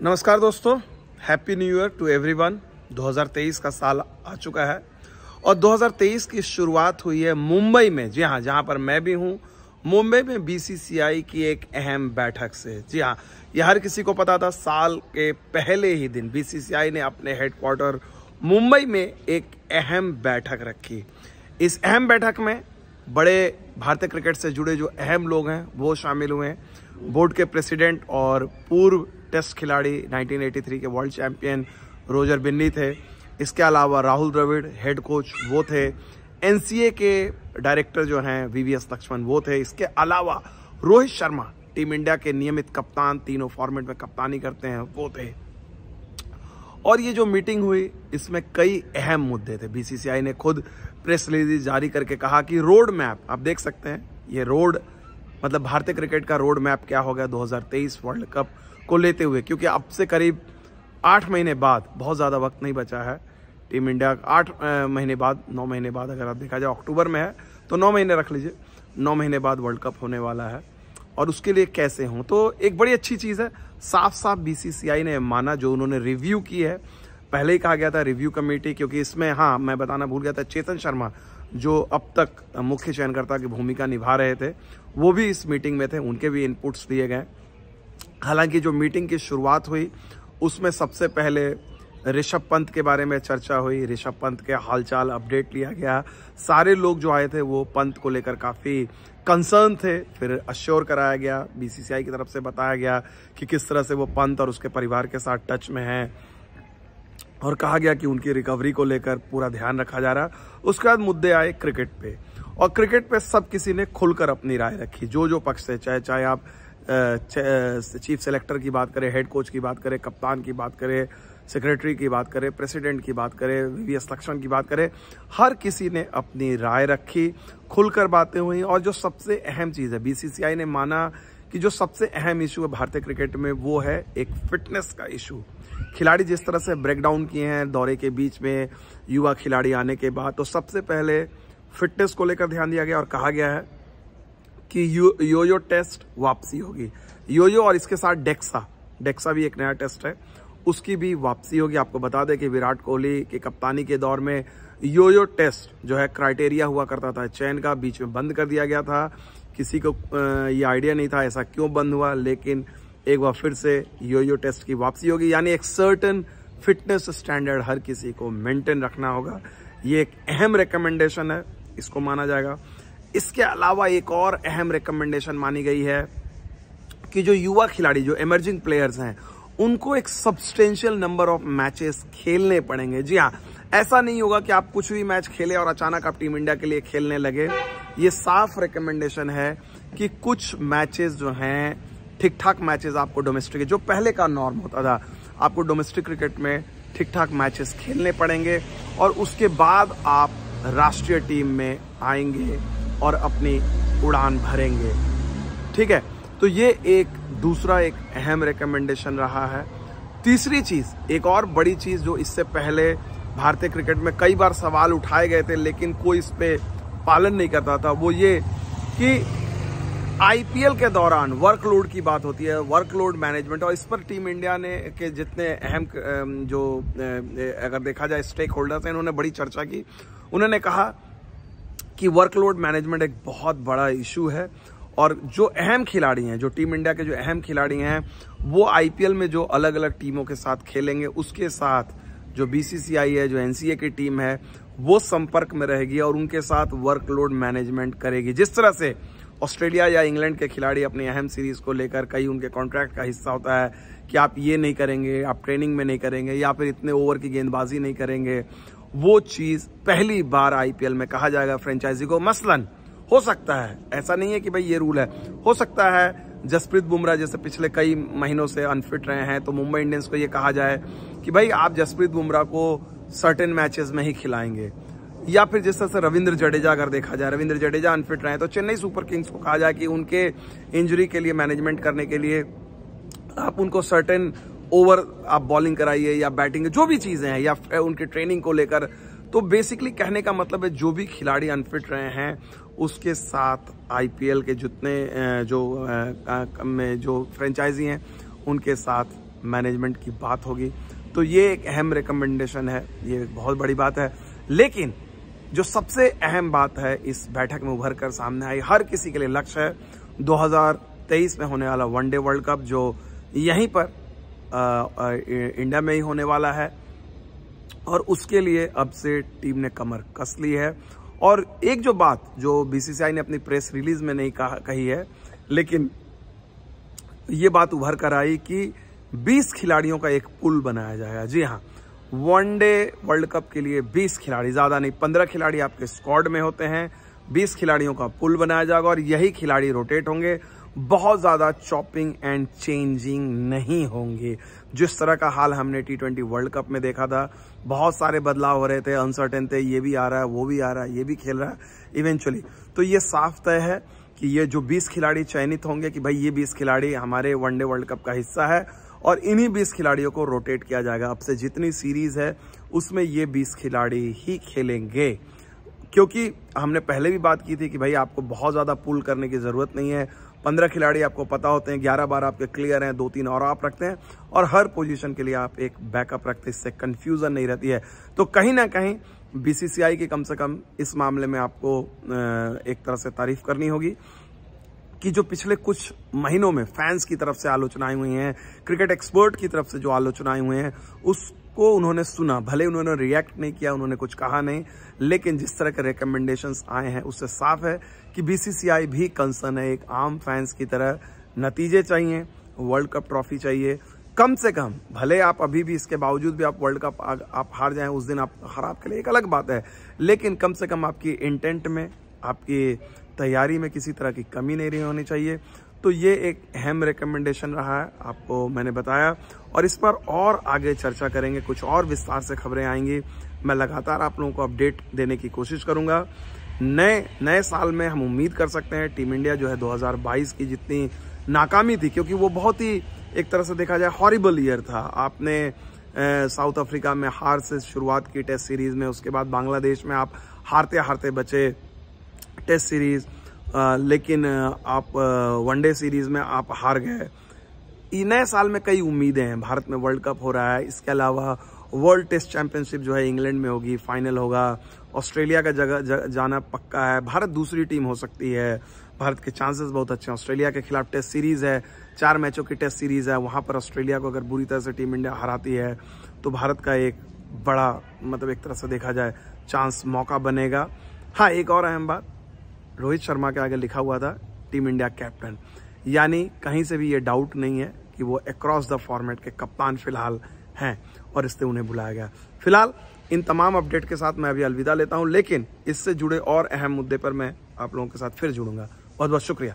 नमस्कार दोस्तों, happy new year to everyone. 2023 का साल आ चुका है और 2023 की शुरुआत हुई है मुंबई में। जी हाँ, जहाँ पर मैं भी हूँ, मुंबई में बीसीसीआई की एक अहम बैठक से। जी हाँ, यह हर किसी को पता था। साल के पहले ही दिन बीसीसीआई ने अपने हेडक्वार्टर मुंबई में एक अहम बैठक रखी। इस अहम बैठक में बड़े भारतीय क्रिकेट से जुड़े जो अहम लोग हैं वो शामिल हुए हैं। बोर्ड के प्रेसिडेंट और पूर्व टेस्ट खिलाड़ी 1983 के वर्ल्ड चैंपियन रोजर बिन्नी थे। इसके अलावा राहुल द्रविड़ हेड कोच वो थे। एनसीए के डायरेक्टर जो हैं वीवीएस लक्ष्मण वो थे। इसके अलावा रोहित शर्मा टीम इंडिया के नियमित कप्तान, तीनों फॉर्मेट में कप्तानी करते हैं, वो थे। और ये जो मीटिंग हुई इसमें कई अहम मुद्दे थे। बीसीसीआई ने खुद प्रेस रिलीज जारी करके कहा कि रोड मैप, आप देख सकते हैं ये रोड मतलब भारतीय क्रिकेट का रोड मैप क्या हो गया 2023 वर्ल्ड कप को लेते हुए, क्योंकि अब से करीब 8 महीने बाद, बहुत ज़्यादा वक्त नहीं बचा है। टीम इंडिया 8 महीने बाद, 9 महीने बाद अगर आप देखा जाए, अक्टूबर में है तो 9 महीने रख लीजिए, 9 महीने बाद वर्ल्ड कप होने वाला है। और उसके लिए कैसे हों, तो एक बड़ी अच्छी चीज़ है। साफ साफ बीसीसीआई ने माना, जो उन्होंने रिव्यू की है। पहले ही कहा गया था रिव्यू कमेटी, क्योंकि इसमें, हाँ मैं बताना भूल गया था, चेतन शर्मा जो अब तक मुख्य चयनकर्ता की भूमिका निभा रहे थे, वो भी इस मीटिंग में थे। उनके भी इनपुट्स दिए गए। हालांकि जो मीटिंग की शुरुआत हुई उसमें सबसे पहले ऋषभ पंत के बारे में चर्चा हुई। ऋषभ पंत के हालचाल अपडेट लिया गया। सारे लोग जो आए थे वो पंत को लेकर काफ़ी कंसर्न थे। फिर अश्योर कराया गया, बीसीसीआई की तरफ से बताया गया कि किस तरह से वो पंत और उसके परिवार के साथ टच में हैं, और कहा गया कि उनकी रिकवरी को लेकर पूरा ध्यान रखा जा रहा। उसके बाद मुद्दे आए क्रिकेट पे, और क्रिकेट पे सब किसी ने खुलकर अपनी राय रखी। जो पक्ष से, चाहे आप चीफ सेलेक्टर की बात करें, हेड कोच की बात करें, कप्तान की बात करें, सेक्रेटरी की बात करें, प्रेसिडेंट की बात करें, वीवीएस लक्ष्मण की बात करें, हर किसी ने अपनी राय रखी, खुलकर बातें हुई। और जो सबसे अहम चीज़ है, बीसीसीआई ने माना कि जो सबसे अहम इशू है भारतीय क्रिकेट में वो है एक फिटनेस का इशू। खिलाड़ी जिस तरह से ब्रेकडाउन किए हैं दौरे के बीच में, युवा खिलाड़ी आने के बाद, तो सबसे पहले फिटनेस को लेकर ध्यान दिया गया और कहा गया है कि योयो टेस्ट वापसी होगी। योयो और इसके साथ डेक्सा भी एक नया टेस्ट है, उसकी भी वापसी होगी। आपको बता दें कि विराट कोहली की कप्तानी के दौर में योयो टेस्ट जो है क्राइटेरिया हुआ करता था चयन का, बीच में बंद कर दिया गया था। किसी को ये आइडिया नहीं था ऐसा क्यों बंद हुआ, लेकिन एक बार फिर से योयो टेस्ट की वापसी होगी। यानी एक सर्टेन फिटनेस स्टैंडर्ड हर किसी को मेंटेन रखना होगा। ये एक अहम रिकमेंडेशन है, इसको माना जाएगा। इसके अलावा एक और अहम रिकमेंडेशन मानी गई है कि जो युवा खिलाड़ी, जो इमर्जिंग प्लेयर्स हैं, उनको एक सब्सटेंशियल नंबर ऑफ मैचेस खेलने पड़ेंगे। जी हाँ, ऐसा नहीं होगा कि आप कुछ भी मैच खेले और अचानक आप टीम इंडिया के लिए खेलने लगे। ये साफ रिकमेंडेशन है कि कुछ मैचेस जो हैं, ठीक ठाक मैचेस आपको डोमेस्टिक, जो पहले का नॉर्म होता था, आपको डोमेस्टिक क्रिकेट में ठीक ठाक मैचेस खेलने पड़ेंगे, और उसके बाद आप राष्ट्रीय टीम में आएंगे और अपनी उड़ान भरेंगे। ठीक है, तो ये एक दूसरा एक अहम रिकमेंडेशन रहा है। तीसरी चीज, एक और बड़ी चीज जो इससे पहले भारतीय क्रिकेट में कई बार सवाल उठाए गए थे लेकिन कोई इस पे पालन नहीं करता था, वो ये कि आईपीएल के दौरान वर्कलोड की बात होती है, वर्कलोड मैनेजमेंट, और इस पर टीम इंडिया ने के जितने अहम जो अगर देखा जाए स्टेक होल्डर्स हैं, इन्होंने बड़ी चर्चा की। उन्होंने कहा कि वर्कलोड मैनेजमेंट एक बहुत बड़ा इशू है, और जो अहम खिलाड़ी हैं, जो टीम इंडिया के जो अहम खिलाड़ी हैं, वो आईपीएल में जो अलग अलग टीमों के साथ खेलेंगे, उसके साथ जो बीसीसीआई है, जो एनसीए की टीम है, वो संपर्क में रहेगी और उनके साथ वर्कलोड मैनेजमेंट करेगी। जिस तरह से ऑस्ट्रेलिया या इंग्लैंड के खिलाड़ी अपनी अहम सीरीज को लेकर, कई उनके कॉन्ट्रैक्ट का हिस्सा होता है कि आप ये नहीं करेंगे, आप ट्रेनिंग में नहीं करेंगे, या फिर इतने ओवर की गेंदबाजी नहीं करेंगे, वो चीज पहली बार आईपीएल में कहा जाएगा फ्रेंचाइजी को। मसलन हो सकता है, ऐसा नहीं है कि भाई ये रूल है, हो सकता है जसप्रीत बुमराह जैसे पिछले कई महीनों से अनफिट रहे हैं, तो मुंबई इंडियंस को ये कहा जाए कि भाई आप जसप्रीत बुमराह को सर्टेन मैचेस में ही खिलाएंगे। या फिर जिस तरह से रविंद्र जडेजा, अगर देखा जाए रविंद्र जडेजा अनफिट रहे हैं, तो चेन्नई सुपर किंग्स को कहा जाए कि उनके इंजरी के लिए मैनेजमेंट करने के लिए आप उनको सर्टेन ओवर आप बॉलिंग कराइए या बैटिंग, जो भी चीजें हैं, या उनकी ट्रेनिंग को लेकर। तो बेसिकली कहने का मतलब है जो भी खिलाड़ी अनफिट रहे हैं उसके साथ आईपीएल के जितने जो फ्रेंचाइजी हैं उनके साथ मैनेजमेंट की बात होगी। तो ये एक अहम रिकमेंडेशन है, ये एक बहुत बड़ी बात है। लेकिन जो सबसे अहम बात है इस बैठक में उभर कर सामने आई, हर किसी के लिए लक्ष्य है 2023 में होने वाला वनडे वर्ल्ड कप, जो यहीं पर इंडिया में ही होने वाला है। और उसके लिए अब से टीम ने कमर कस ली है। और एक जो बात जो बीसीसीआई ने अपनी प्रेस रिलीज में नहीं कही है, लेकिन ये बात उभर कर आई कि 20 खिलाड़ियों का एक पूल बनाया जाएगा। जी हाँ, वनडे वर्ल्ड कप के लिए 20 खिलाड़ी, ज्यादा नहीं, 15 खिलाड़ी आपके स्क्वाड में होते हैं, 20 खिलाड़ियों का पूल बनाया जाएगा और यही खिलाड़ी रोटेट होंगे। बहुत ज्यादा चॉपिंग एंड चेंजिंग नहीं होंगे। जिस तरह का हाल हमने T20 वर्ल्ड कप में देखा था, बहुत सारे बदलाव हो रहे थे, अनसर्टेन थे, ये भी आ रहा है, वो भी आ रहा है, ये भी खेल रहा है इवेंचुअली। तो ये साफ तय है कि ये जो 20 खिलाड़ी चयनित होंगे कि भाई ये 20 खिलाड़ी हमारे वनडे वर्ल्ड कप का हिस्सा है और इन्हीं 20 खिलाड़ियों को रोटेट किया जाएगा। अब से जितनी सीरीज है उसमें ये 20 खिलाड़ी ही खेलेंगे, क्योंकि हमने पहले भी बात की थी कि भाई आपको बहुत ज्यादा पुल करने की जरूरत नहीं है। 15 खिलाड़ी आपको पता होते हैं, 11-12 आपके क्लियर हैं, 2-3 और आप रखते हैं और हर पोजीशन के लिए आप एक बैकअप रखते हैं, इससे कंफ्यूजन नहीं रहती है। तो कहीं ना कहीं बीसीसीआई की कम से कम इस मामले में आपको एक तरह से तारीफ करनी होगी कि जो पिछले कुछ महीनों में फैंस की तरफ से आलोचनाएं हुई हैं, क्रिकेट एक्सपर्ट की तरफ से जो आलोचनाएं हुई हैं, उसको उन्होंने सुना। भले उन्होंने रिएक्ट नहीं किया, उन्होंने कुछ कहा नहीं, लेकिन जिस तरह के रिकमेंडेशंस आए हैं उससे साफ है कि बीसीसीआई भी कंसर्न है। एक आम फैंस की तरह नतीजे चाहिए, वर्ल्ड कप ट्रॉफी चाहिए कम से कम। भले आप अभी भी इसके बावजूद भी आप वर्ल्ड कप आप हार जाएं, उस दिन आप खराब के लिए एक अलग बात है, लेकिन कम से कम आपकी इंटेंट में, आपकी तैयारी में किसी तरह की कमी नहीं होनी चाहिए। तो ये एक अहम रिकमेंडेशन रहा है, आपको मैंने बताया और इस पर और आगे चर्चा करेंगे, कुछ और विस्तार से खबरें आएंगी। मैं लगातार आप लोगों को अपडेट देने की कोशिश करूंगा। नए साल में हम उम्मीद कर सकते हैं टीम इंडिया जो है 2022 की जितनी नाकामी थी, क्योंकि वो बहुत ही एक तरह से देखा जाए हॉरिबल ईयर था। आपने साउथ अफ्रीका में हार से शुरुआत की टेस्ट सीरीज में, उसके बाद बांग्लादेश में आप हारते हारते बचे टेस्ट सीरीज, लेकिन आप वनडे सीरीज में आप हार गए। नए साल में कई उम्मीदें हैं, भारत में वर्ल्ड कप हो रहा है, इसके अलावा वर्ल्ड टेस्ट चैंपियनशिप जो है इंग्लैंड में होगी, फाइनल होगा, ऑस्ट्रेलिया का जाना पक्का है, भारत दूसरी टीम हो सकती है, भारत के चांसेस बहुत अच्छे हैं। ऑस्ट्रेलिया के खिलाफ टेस्ट सीरीज है, 4 मैचों की टेस्ट सीरीज है, वहां पर ऑस्ट्रेलिया को अगर बुरी तरह से टीम इंडिया हराती है तो भारत का एक बड़ा, मतलब एक तरह से देखा जाए चांस, मौका बनेगा। हाँ, एक और अहम बात, रोहित शर्मा के आगे लिखा हुआ था टीम इंडिया कैप्टन, यानी कहीं से भी ये डाउट नहीं है कि वो अक्रॉस द फॉर्मेट के कप्तान फिलहाल हैं और इससे उन्हें बुलाया गया। फिलहाल इन तमाम अपडेट के साथ मैं अभी अलविदा लेता हूं, लेकिन इससे जुड़े और अहम मुद्दे पर मैं आप लोगों के साथ फिर जुड़ूंगा। बहुत बहुत शुक्रिया।